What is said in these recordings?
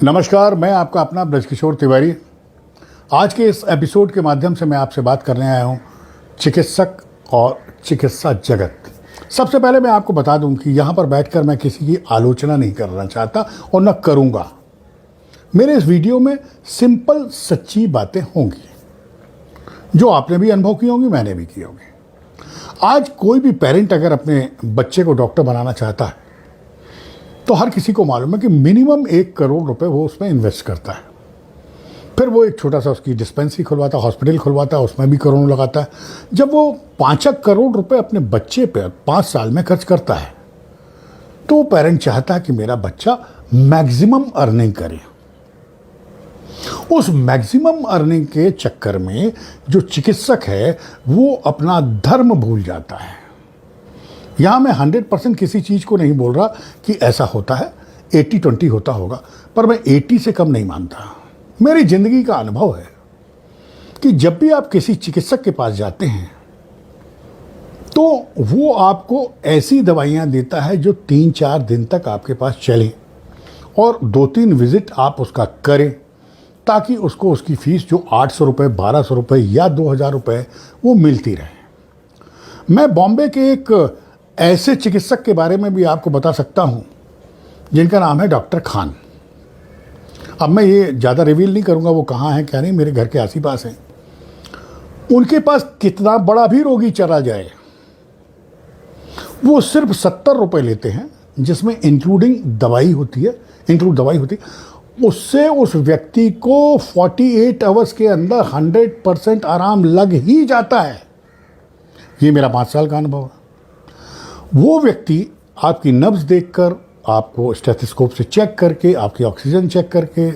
नमस्कार, मैं आपका अपना ब्रजकिशोर तिवारी। आज के इस एपिसोड के माध्यम से मैं आपसे बात करने आया हूँ चिकित्सक और चिकित्सा जगत। सबसे पहले मैं आपको बता दूं कि यहाँ पर बैठकर मैं किसी की आलोचना नहीं करना चाहता और न करूँगा। मेरे इस वीडियो में सिंपल सच्ची बातें होंगी जो आपने भी अनुभव की होंगी, मैंने भी की होंगी। आज कोई भी पेरेंट अगर अपने बच्चे को डॉक्टर बनाना चाहता है तो हर किसी को मालूम है कि मिनिमम 1 करोड़ रुपए वो उसमें इन्वेस्ट करता है। फिर वो एक छोटा सा उसकी डिस्पेंसरी खुलवाता है, हॉस्पिटल खुलवाता है, उसमें भी करोड़ों लगाता है। जब वो 5 करोड़ रुपए अपने बच्चे पे 5 साल में खर्च करता है तो पेरेंट चाहता है कि मेरा बच्चा मैक्सिमम अर्निंग करे। उस मैक्सिमम अर्निंग के चक्कर में जो चिकित्सक है वो अपना धर्म भूल जाता है। यहां मैं 100% किसी चीज को नहीं बोल रहा कि ऐसा होता है, 80-20 होता होगा, पर मैं 80 से कम नहीं मानता। मेरी जिंदगी का अनुभव है कि जब भी आप किसी चिकित्सक के पास जाते हैं तो वो आपको ऐसी दवाइयां देता है जो 3-4 दिन तक आपके पास चले और 2-3 विजिट आप उसका करें ताकि उसको उसकी फीस जो 800 रुपये, 1200 रुपये या 2000 रुपये वो मिलती रहे। मैं बॉम्बे के एक ऐसे चिकित्सक के बारे में भी आपको बता सकता हूं जिनका नाम है डॉक्टर खान। अब मैं ये ज़्यादा रिवील नहीं करूंगा वो कहाँ है क्या नहीं, मेरे घर के आस ही पास है। उनके पास कितना बड़ा भी रोगी चला जाए वो सिर्फ 70 रुपये लेते हैं, जिसमें इंक्लूड दवाई होती है। उससे उस व्यक्ति को 48 आवर्स के अंदर 100% आराम लग ही जाता है। ये मेरा 5 साल का अनुभव है। वो व्यक्ति आपकी नब्ज देखकर, आपको स्टेथोस्कोप से चेक करके, आपकी ऑक्सीजन चेक करके,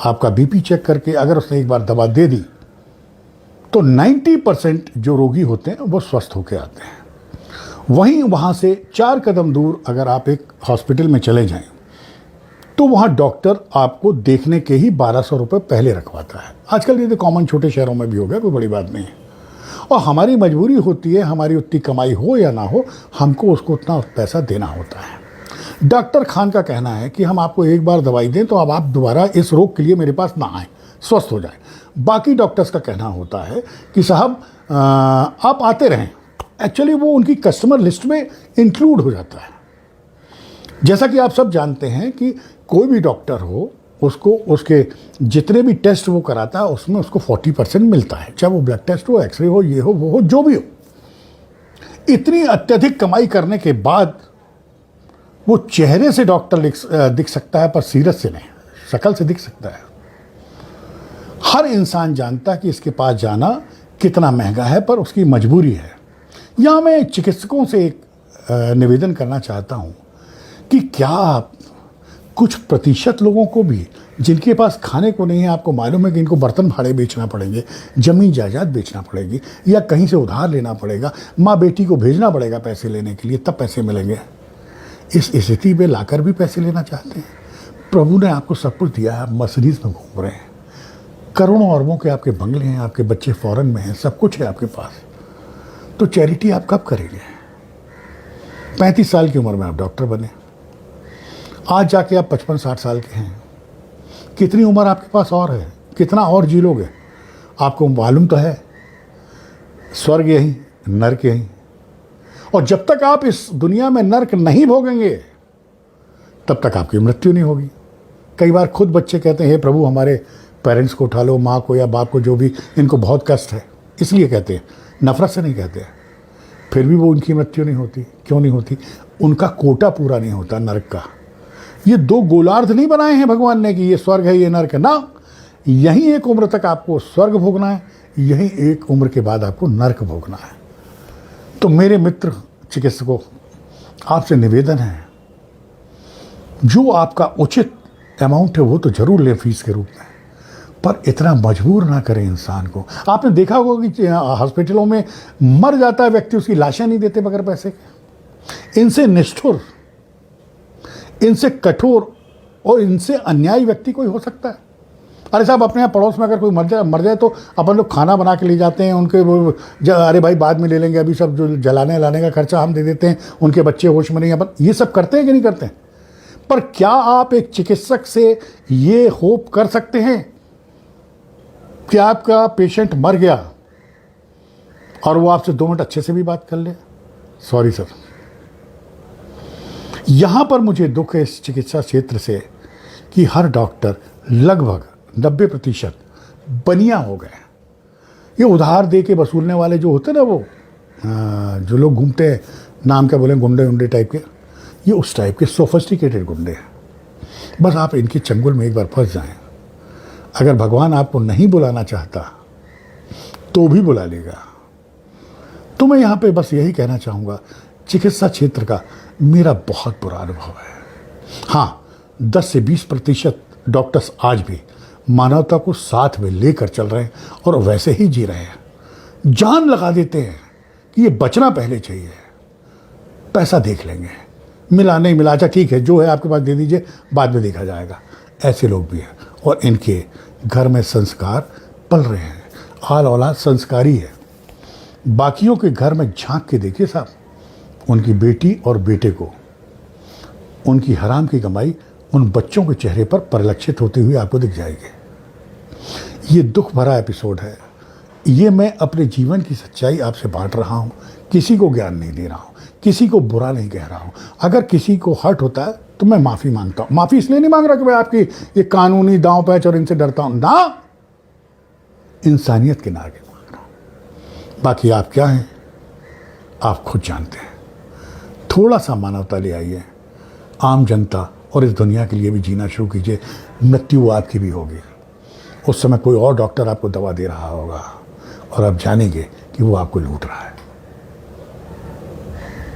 आपका बीपी चेक करके अगर उसने एक बार दवा दे दी तो 90% जो रोगी होते हैं वो स्वस्थ होकर आते हैं। वहीं वहाँ से 4 कदम दूर अगर आप एक हॉस्पिटल में चले जाएं तो वहाँ डॉक्टर आपको देखने के ही 1200 रुपये पहले रखवाता है। आजकल ये तो कॉमन छोटे शहरों में भी हो गया, कोई बड़ी बात नहीं है। और हमारी मजबूरी होती है, हमारी उतनी कमाई हो या ना हो, हमको उसको उतना पैसा देना होता है। डॉक्टर खान का कहना है कि हम आपको एक बार दवाई दें तो अब आप दोबारा इस रोग के लिए मेरे पास ना आए, स्वस्थ हो जाए। बाकी डॉक्टर्स का कहना होता है कि साहब आप आते रहें। एक्चुअली वो उनकी कस्टमर लिस्ट में इंक्लूड हो जाता है। जैसा कि आप सब जानते हैं कि कोई भी डॉक्टर हो उसको उसके जितने भी टेस्ट वो कराता है उसमें उसको 40% मिलता है, चाहे वो ब्लड टेस्ट हो, एक्सरे हो, ये हो, वो हो, जो भी हो। इतनी अत्यधिक कमाई करने के बाद वो चेहरे से डॉक्टर दिख सकता है पर सीरत से नहीं, शक्ल से दिख सकता है। हर इंसान जानता है कि इसके पास जाना कितना महंगा है, पर उसकी मजबूरी है। यहां मैं चिकित्सकों से एक निवेदन करना चाहता हूं कि क्या आप कुछ प्रतिशत लोगों को भी जिनके पास खाने को नहीं है, आपको मालूम है कि इनको बर्तन भाड़े बेचना पड़ेंगे, जमीन जायदाद बेचना पड़ेगी या कहीं से उधार लेना पड़ेगा, माँ बेटी को भेजना पड़ेगा पैसे लेने के लिए, तब पैसे मिलेंगे। इस स्थिति में लाकर भी पैसे लेना चाहते हैं। प्रभु ने आपको सब कुछ दिया है, आप मर्सिडीज में घूम रहे हैं, करोड़ों अरबों के आपके बंगले हैं, आपके बच्चे फॉरेन में हैं, सब कुछ है आपके पास, तो चैरिटी आप कब करेंगे? 35 साल की उम्र में आप डॉक्टर बने, आज जाके आप 55-60 साल के हैं। कितनी उम्र आपके पास और है? कितना और जी लोगे? आपको मालूम तो है स्वर्ग यही, नर्क यही। और जब तक आप इस दुनिया में नर्क नहीं भोगेंगे तब तक आपकी मृत्यु नहीं होगी। कई बार खुद बच्चे कहते हैं, हे प्रभु हमारे पेरेंट्स को उठा लो, माँ को या बाप को, जो भी, इनको बहुत कष्ट है, इसलिए कहते हैं, नफरत से नहीं कहते हैं। फिर भी वो उनकी मृत्यु नहीं होती। क्यों नहीं होती? उनका कोटा पूरा नहीं होता नर्क का। ये 2 गोलार्ध नहीं बनाए हैं भगवान ने कि ये स्वर्ग है ये नर्क है, ना। यही एक उम्र तक आपको स्वर्ग भोगना है, यही एक उम्र के बाद आपको नर्क भोगना है। तो मेरे मित्र चिकित्सकों, आपसे निवेदन है, जो आपका उचित अमाउंट है वो तो जरूर लें फीस के रूप में, पर इतना मजबूर ना करें इंसान को। आपने देखा होगा कि हॉस्पिटलों में मर जाता है व्यक्ति, उसकी लाशें नहीं देते बगैर पैसे के। इनसे निष्ठुर, इनसे कठोर और इनसे अन्यायी व्यक्ति कोई हो सकता है? अरे साहब, अपने यहाँ पड़ोस में अगर कोई मर जाए तो अपन लोग खाना बना के ले जाते हैं उनके, अरे भाई बाद में ले लेंगे, अभी सब जो जलाने लाने का खर्चा हम दे देते हैं, उनके बच्चे होश में नहीं। अपन ये सब करते हैं कि नहीं करते हैं? पर क्या आप एक चिकित्सक से ये होप कर सकते हैं कि आपका पेशेंट मर गया और वो आपसे 2 मिनट अच्छे से भी बात कर ले? Sorry sir. यहां पर मुझे दुख है इस चिकित्सा क्षेत्र से कि हर डॉक्टर लगभग 90% बनिया हो गए। ये उधार दे के वसूलने वाले जो होते हैं ना, वो जो लोग घूमते हैं, नाम क्या बोले, गुंडे उंडे टाइप के, ये उस टाइप के सोफिस्टिकेटेड गुंडे हैं। बस आप इनके चंगुल में एक बार फंस जाएं। अगर भगवान आपको नहीं बुलाना चाहता तो भी बुला लेगा। तो मैं यहाँ पे बस यही कहना चाहूँगा, चिकित्सा क्षेत्र का मेरा बहुत बुरा अनुभव है। हाँ, 10 से 20% डॉक्टर्स आज भी मानवता को साथ में लेकर चल रहे हैं और वैसे ही जी रहे हैं। जान लगा देते हैं कि ये बचना पहले चाहिए, पैसा देख लेंगे, मिला नहीं मिला, अच्छा ठीक है, जो है आपके पास दे दीजिए, बाद में देखा जाएगा। ऐसे लोग भी हैं और इनके घर में संस्कार पल रहे हैं। आल औलाद संस्कारी है। बाकियों के घर में झांक के देखिए साहब, उनकी बेटी और बेटे को उनकी हराम की कमाई उन बच्चों के चेहरे पर परिलक्षित होती हुई आपको दिख जाएगी। ये दुख भरा एपिसोड है। ये मैं अपने जीवन की सच्चाई आपसे बांट रहा हूँ, किसी को ज्ञान नहीं दे रहा हूँ, किसी को बुरा नहीं कह रहा हूँ। अगर किसी को हर्ट होता है तो मैं माफ़ी मांगता हूँ। माफ़ी इसलिए नहीं मांग रहा कि मैं आपकी ये कानूनी दांव पैच और इनसे डरता हूँ ना, इंसानियत के नाते मांग रहा हूँ। बाकी आप क्या हैं आप खुद जानते हैं। थोड़ा सा मानवता ले आइए, आम जनता और इस दुनिया के लिए भी जीना शुरू कीजिए। मृत्यु आपकी भी होगी, उस समय कोई और डॉक्टर आपको दवा दे रहा होगा और आप जानेंगे कि वो आपको लूट रहा है।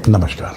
नमस्कार।